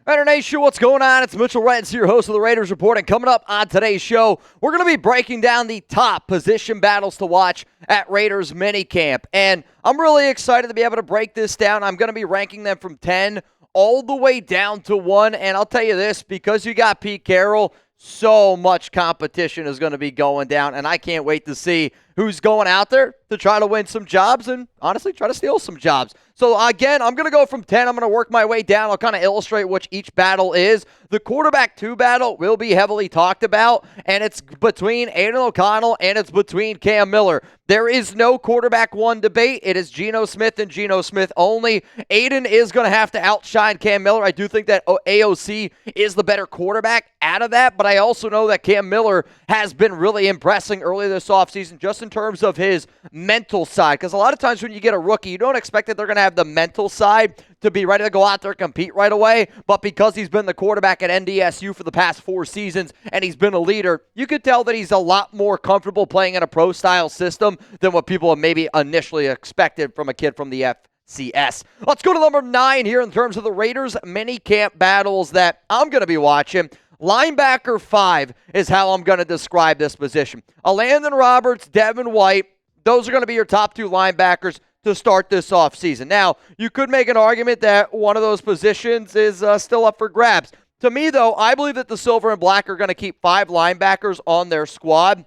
Raider Nation, what's going on? It's Mitchell Renz, your host of the Raiders Report, and coming up on today's show, we're going to be breaking down the top position battles to watch at Raiders Minicamp, and I'm really excited to be able to break this down. I'm going to be ranking them from 10 all the way down to 1, and I'll tell you this, because you got Pete Carroll, so much competition is going to be going down, and I can't wait to see who's going out there to try to win some jobs and, honestly, try to steal some jobs. So, again, I'm going to go from 10. I'm going to work my way down. I'll kind of illustrate which each battle is. The quarterback 2 battle will be heavily talked about, and it's between Aiden O'Connell and it's between Cam Miller. There is no quarterback 1 debate. It is Geno Smith and Geno Smith only. Aiden is going to have to outshine Cam Miller. I do think that AOC is the better quarterback out of that, but I also know that Cam Miller has been really impressing early this offseason just in terms of his mental side, because a lot of times when you get a rookie, you don't expect that they're going to have the mental side to be ready to go out there and compete right away, but because he's been the quarterback at NDSU for the past 4 seasons and he's been a leader, you could tell that he's a lot more comfortable playing in a pro-style system than what people have maybe initially expected from a kid from the FCS. Let's go to number 9 here in terms of the Raiders minicamp battles that I'm going to be watching. Linebacker 5 is how I'm going to describe this position. Landon Roberts, Devin White, those are going to be your top 2 linebackers to start this offseason. Now, you could make an argument that one of those positions is still up for grabs. To me, though, I believe that the Silver and Black are going to keep 5 linebackers on their squad.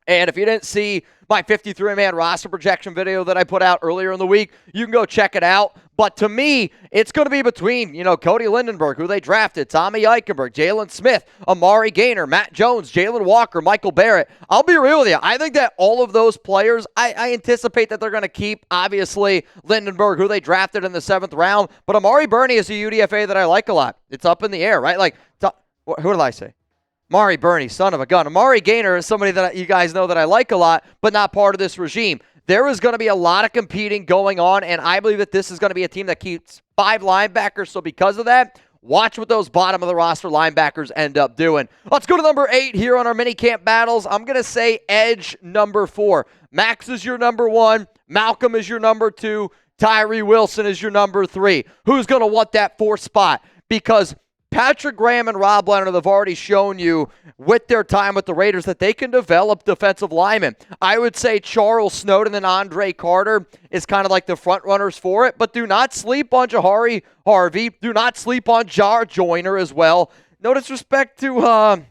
And if you didn't see my 53-man roster projection video that I put out earlier in the week, you can go check it out. But to me, it's going to be between, Cody Lindenberg, who they drafted, Tommy Eichenberg, Jalen Smith, Amari Gaynor, Matt Jones, Jalen Walker, Michael Barrett. I'll be real with you. I think that all of those players, I anticipate that they're going to keep, obviously, Lindenberg, who they drafted in the 7th round. But Amari Burney is a UDFA that I like a lot. It's up in the air, right? Who did I say? Amari Burney, son of a gun. Amari Gaynor is somebody that you guys know that I like a lot, but not part of this regime. There is going to be a lot of competing going on, and I believe that this is going to be a team that keeps 5 linebackers. So because of that, watch what those bottom of the roster linebackers end up doing. Let's go to number 8 here on our minicamp battles. I'm going to say edge number 4. Max is your number 1. Malcolm is your number 2. Tyree Wilson is your number 3. Who's going to want that 4th spot? Because Patrick Graham and Rob Leonard have already shown you with their time with the Raiders that they can develop defensive linemen. I would say Charles Snowden and Andre Carter is kind of like the front runners for it, but do not sleep on Jahari Harvey. Do not sleep on Jar Joyner as well. No disrespect to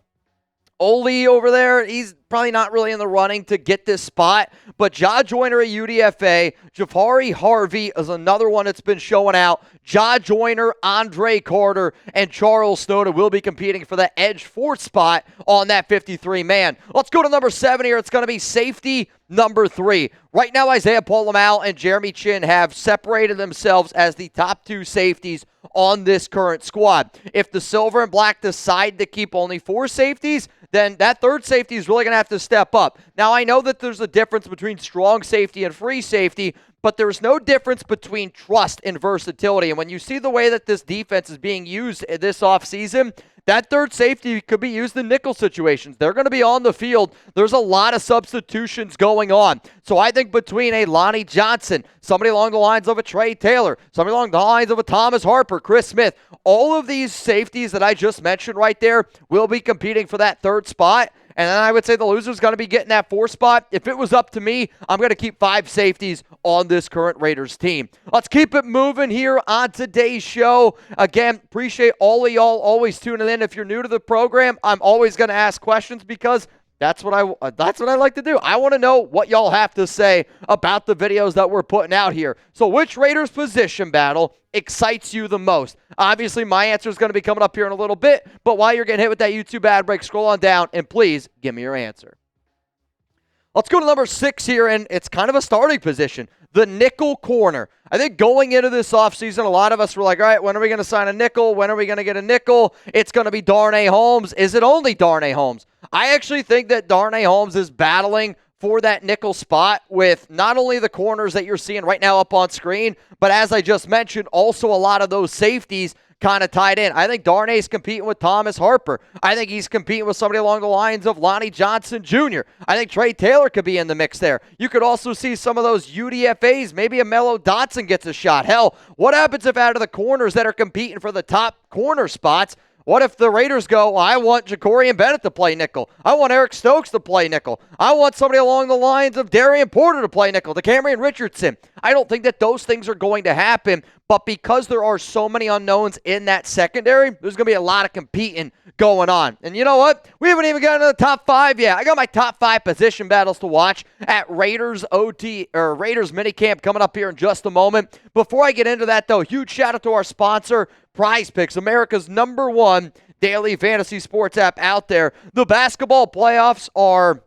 Oli over there. He's probably not really in the running to get this spot, but Ja Joyner at UDFA, Jahari Harvey is another one that's been showing out. Ja Joyner, Andre Carter, and Charles Snowden will be competing for the edge 4th spot on that 53-man. Let's go to number 7 here. It's going to be safety number 3. Right now, Isaiah Polamal and Jeremy Chin have separated themselves as the top 2 safeties on this current squad. If the Silver and Black decide to keep only 4 safeties, then that 3rd safety is really going to have to step up. Now, I know that there's a difference between strong safety and free safety, but there's no difference between trust and versatility. And when you see the way that this defense is being used this offseason, that 3rd safety could be used in nickel situations. They're going to be on the field. There's a lot of substitutions going on. So I think between a Lonnie Johnson, somebody along the lines of a Trey Taylor, somebody along the lines of a Thomas Harper, Chris Smith, all of these safeties that I just mentioned right there will be competing for that 3rd spot. And then I would say the loser's going to be getting that 4th spot. If it was up to me, I'm going to keep 5 safeties on this current Raiders team. Let's keep it moving here on today's show. Again, appreciate all of y'all always tuning in. If you're new to the program, I'm always going to ask questions because that's what I like to do. I want to know what y'all have to say about the videos that we're putting out here. So which Raiders position battle excites you the most? Obviously, my answer is going to be coming up here in a little bit, but while you're getting hit with that YouTube ad break, scroll on down and please give me your answer. Let's go to number 6 here, and it's kind of a starting position, the nickel corner. I think going into this offseason, a lot of us were like, all right, when are we going to sign a nickel? When are we going to get a nickel? It's going to be Darnay Holmes. Is it only Darnay Holmes? I actually think that Darnay Holmes is battling for that nickel spot with not only the corners that you're seeing right now up on screen, but as I just mentioned, also a lot of those safeties kind of tied in. I think Darnay's competing with Thomas Harper. I think he's competing with somebody along the lines of Lonnie Johnson Jr. I think Trey Taylor could be in the mix there. You could also see some of those UDFAs. Maybe a Mello Dotson gets a shot. Hell, what happens if out of the corners that are competing for the top corner spots, what if the Raiders go, I want Jacorian Bennett to play nickel. I want Eric Stokes to play nickel. I want somebody along the lines of Darian Porter to play nickel, DeCamerion Richardson. I don't think that those things are going to happen, but because there are so many unknowns in that secondary, there's going to be a lot of competing going on. And you know what? We haven't even gotten to the top 5 yet. I got my top 5 position battles to watch at Raiders Minicamp coming up here in just a moment. Before I get into that, though, huge shout out to our sponsor, Prize Picks, America's #1 daily fantasy sports app out there. The basketball playoffs are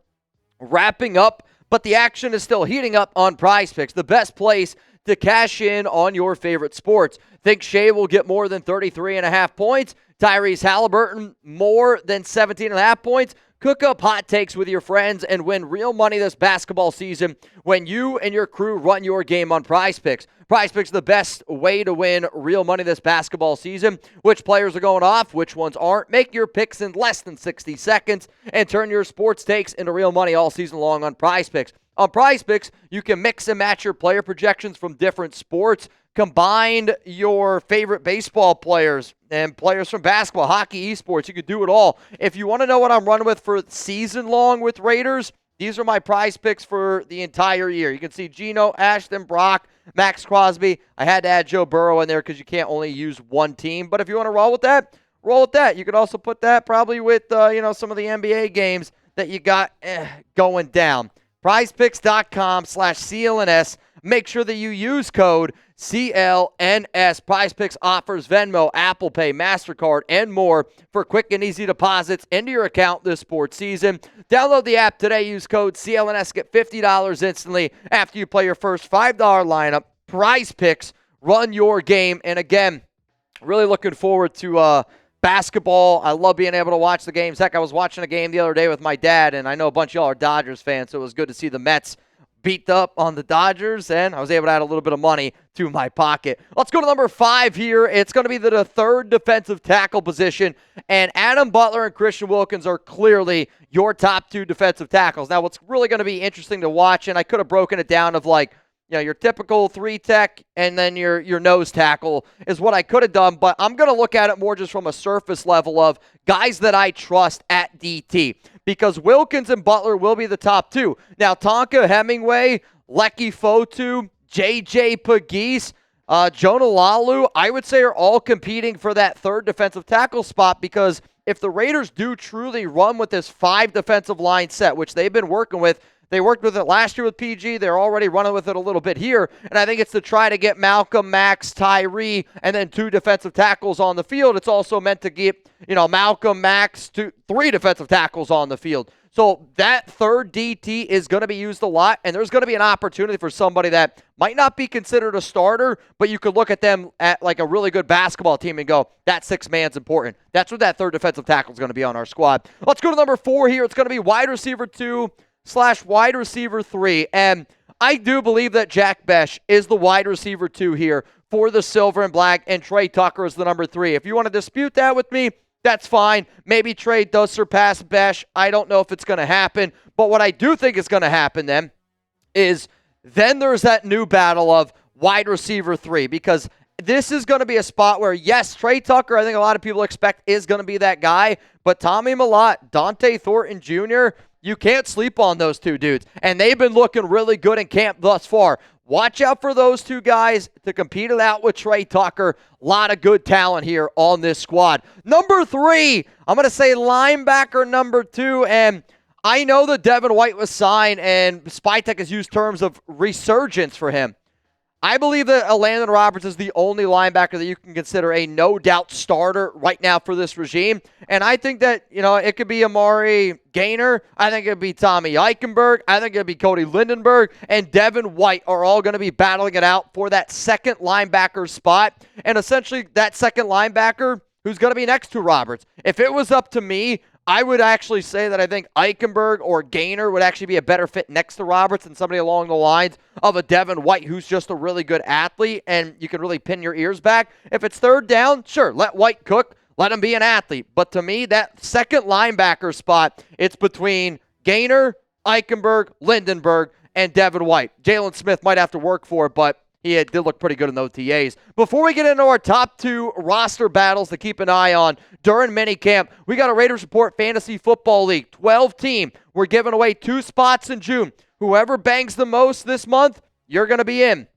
wrapping up, but the action is still heating up on Prize Picks, the best place to cash in on your favorite sports. Think Shea will get more than 33.5 points. Tyrese Halliburton more than 17.5 points. Cook up hot takes with your friends and win real money this basketball season when you and your crew run your game on Prize Picks. Prize Picks is the best way to win real money this basketball season. Which players are going off, which ones aren't. Make your picks in less than 60 seconds and turn your sports takes into real money all season long on Prize Picks. On Prize Picks, you can mix and match your player projections from different sports. Combine your favorite baseball players and players from basketball, hockey, esports. You could do it all. If you want to know what I'm running with for season long with Raiders, these are my Prize Picks for the entire year. You can see Geno, Ashton, Brock, Max Crosby. I had to add Joe Burrow in there because you can't only use one team. But if you want to roll with that, roll with that. You could also put that probably with some of the NBA games that you got going down. PrizePicks.com/CLNS. Make sure that you use code CLNS. PrizePicks offers Venmo, Apple Pay, MasterCard, and more for quick and easy deposits into your account this sports season. Download the app today. Use code CLNS. Get $50 instantly after you play your first $5 lineup. PrizePicks. Run your game. And again, really looking forward to basketball. I love being able to watch the games. Heck, I was watching a game the other day with my dad, and I know a bunch of y'all are Dodgers fans, so it was good to see the Mets beat up on the Dodgers, and I was able to add a little bit of money to my pocket. Let's go to number 5 here. It's going to be the third defensive tackle position, and Adam Butler and Christian Wilkins are clearly your top 2 defensive tackles. Now, what's really going to be interesting to watch, and I could have broken it down of your typical 3-tech and then your nose tackle is what I could have done, but I'm going to look at it more just from a surface level of guys that I trust at DT, because Wilkins and Butler will be the top 2. Now, Tonka Hemingway, Lecky Fotu, J.J. Pegues, Jonah Lalu, I would say are all competing for that third defensive tackle spot, because if the Raiders do truly run with this 5 defensive line set, which they've been working with, they worked with it last year with PG. They're already running with it a little bit here. And I think it's to try to get Malcolm, Max, Tyree, and then 2 defensive tackles on the field. It's also meant to get, Malcolm, Max, 3 defensive tackles on the field. So that third DT is going to be used a lot, and there's going to be an opportunity for somebody that might not be considered a starter, but you could look at them at like a really good basketball team and go, that 6 man's important. That's what that third defensive tackle is going to be on our squad. Let's go to number 4 here. It's going to be wide receiver 2/wide receiver 3. And I do believe that Jack Besh is the wide receiver 2 here for the Silver and Black, and Trey Tucker is the number 3. If you want to dispute that with me, that's fine. Maybe Trey does surpass Besh. I don't know if it's going to happen. But what I do think is going to happen then is there's that new battle of wide receiver 3, because this is going to be a spot where, yes, Trey Tucker, I think a lot of people expect is going to be that guy, but Tommy Mellott, Dante Thornton Jr., you can't sleep on those 2 dudes, and they've been looking really good in camp thus far. Watch out for those 2 guys to compete it out with Trey Tucker. A lot of good talent here on this squad. Number 3, I'm going to say linebacker number 2, and I know that Devin White was signed, and Spytek has used terms of resurgence for him. I believe that Landon Roberts is the only linebacker that you can consider a no-doubt starter right now for this regime. And I think that, it could be Amari Gaynor. I think it could be Tommy Eichenberg. I think it could be Cody Lindenberg. And Devin White are all going to be battling it out for that second linebacker spot. And essentially that second linebacker who's going to be next to Roberts. If it was up to me, I would actually say that I think Eichenberg or Gaynor would actually be a better fit next to Roberts than somebody along the lines of a Devin White, who's just a really good athlete, and you can really pin your ears back. If it's third down, sure, let White cook. Let him be an athlete. But to me, that second linebacker spot, it's between Gaynor, Eichenberg, Lindenberg, and Devin White. Jalen Smith might have to work for it, but he did look pretty good in the OTAs. Before we get into our top 2 roster battles to keep an eye on during minicamp, we got a Raiders Report Fantasy Football League 12-team. We're giving away 2 spots in June. Whoever bangs the most this month, you're going to be in.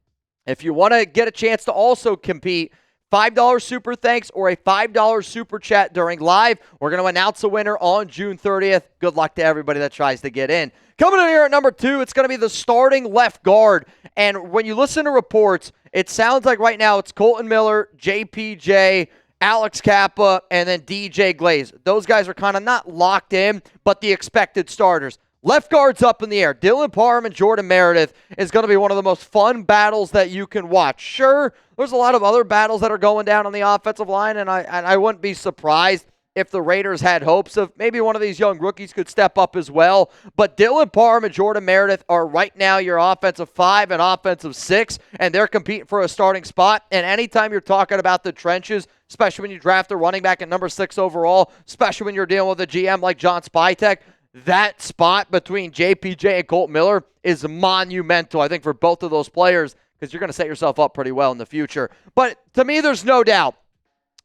If you want to get a chance to also compete, $5 super thanks or a $5 super chat during live. We're going to announce a winner on June 30th. Good luck to everybody that tries to get in. Coming in here at number 2, it's going to be the starting left guard. And when you listen to reports, it sounds like right now it's Colton Miller, JPJ, Alex Kappa, and then DJ Glaze. Those guys are kind of not locked in, but the expected starters. Left guard's up in the air. Dylan Parham and Jordan Meredith is going to be one of the most fun battles that you can watch. Sure, there's a lot of other battles that are going down on the offensive line, and I wouldn't be surprised if the Raiders had hopes of maybe one of these young rookies could step up as well. But Dylan Parham and Jordan Meredith are right now your offensive 5 and offensive 6, and they're competing for a starting spot. And anytime you're talking about the trenches, especially when you draft a running back at number 6 overall, especially when you're dealing with a GM like John Spytek, that spot between JPJ and Colt Miller is monumental, I think, for both of those players, because you're going to set yourself up pretty well in the future. But to me, there's no doubt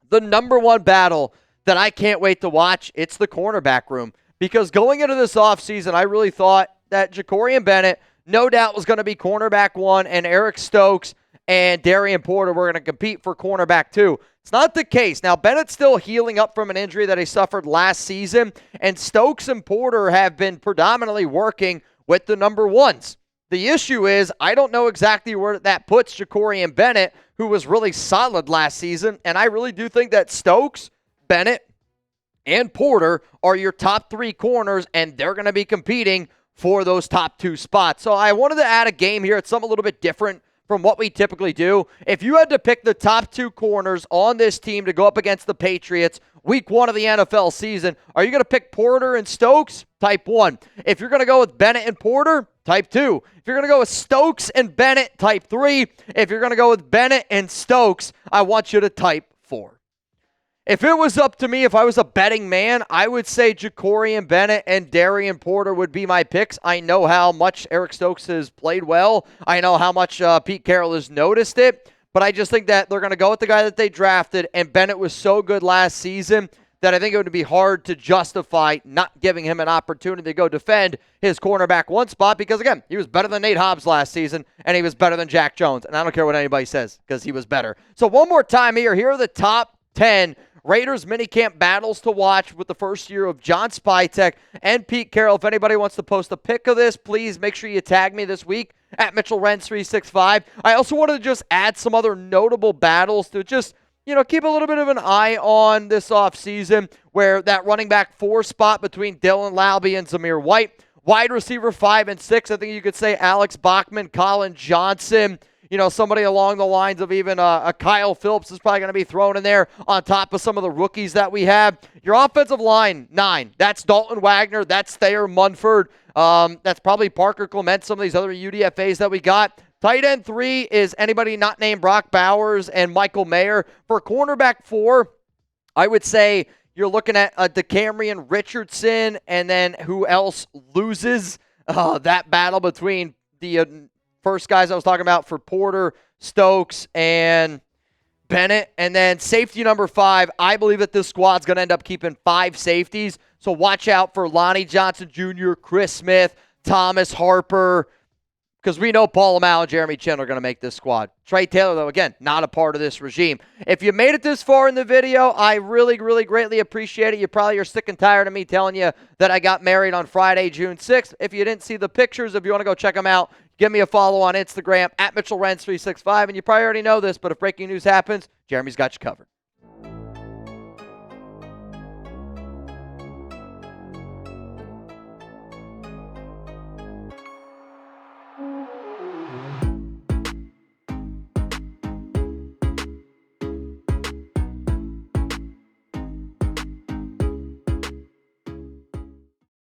the number one battle that I can't wait to watch, it's the cornerback room. Because going into this offseason, I really thought that Jacorian Bennett, no doubt, was going to be cornerback 1, and Eric Stokes and Darian Porter were going to compete for cornerback 2. It's not the case. Now, Bennett's still healing up from an injury that he suffered last season, and Stokes and Porter have been predominantly working with the number 1s. The issue is, I don't know exactly where that puts Jacorian Bennett, who was really solid last season, and I really do think that Stokes, Bennett, and Porter are your top 3 corners, and they're going to be competing for those top 2 spots. So I wanted to add a game here. It's something a little bit different from what we typically do. If you had to pick the top 2 corners on this team to go up against the Patriots week 1 of the NFL season, are you going to pick Porter and Stokes? Type 1. If you're going to go with Bennett and Porter, type 2. If you're going to go with Stokes and Bennett, type 3. If you're going to go with Bennett and Stokes, I want you to type 4. If it was up to me, if I was a betting man, I would say Jacorian Bennett and Darian Porter would be my picks. I know how much Eric Stokes has played well. I know how much Pete Carroll has noticed it. But I just think that they're going to go with the guy that they drafted, and Bennett was so good last season that I think it would be hard to justify not giving him an opportunity to go defend his cornerback 1 spot because, again, he was better than Nate Hobbs last season, and he was better than Jack Jones. And I don't care what anybody says because he was better. So one more time here are the top 10 Raiders minicamp battles to watch with the first year of John Spytek and Pete Carroll. If anybody wants to post a pic of this, please make sure you tag me this week at Mitchell Renz 365. I also wanted to just add some other notable battles to just, keep a little bit of an eye on this offseason, where that running back 4 spot between Dylan Laube and Zamir White. Wide receiver 5 and 6, I think you could say Alex Bachman, Colin Johnson, somebody along the lines of even a Kyle Phillips is probably going to be thrown in there on top of some of the rookies that we have. Your offensive line, 9. That's Dalton Wagner. That's Thayer Munford. That's probably Parker Clement, some of these other UDFAs that we got. Tight end 3 is anybody not named Brock Bowers and Michael Mayer. For cornerback 4, I would say you're looking at DeCamerion Richardson, and then who else loses that battle between the first guys I was talking about for Porter, Stokes, and Bennett. And then safety number 5, I believe that this squad's going to end up keeping 5 safeties. So watch out for Lonnie Johnson Jr., Chris Smith, Thomas Harper, because we know Paul Amau and Jeremy Chin are going to make this squad. Trey Taylor, though, again, not a part of this regime. If you made it this far in the video, I really, really greatly appreciate it. You probably are sick and tired of me telling you that I got married on Friday, June 6th. If you didn't see the pictures, if you want to go check them out, give me a follow on Instagram at Mitchell Renz 365. And you probably already know this, but if breaking news happens, Jeremy's got you covered.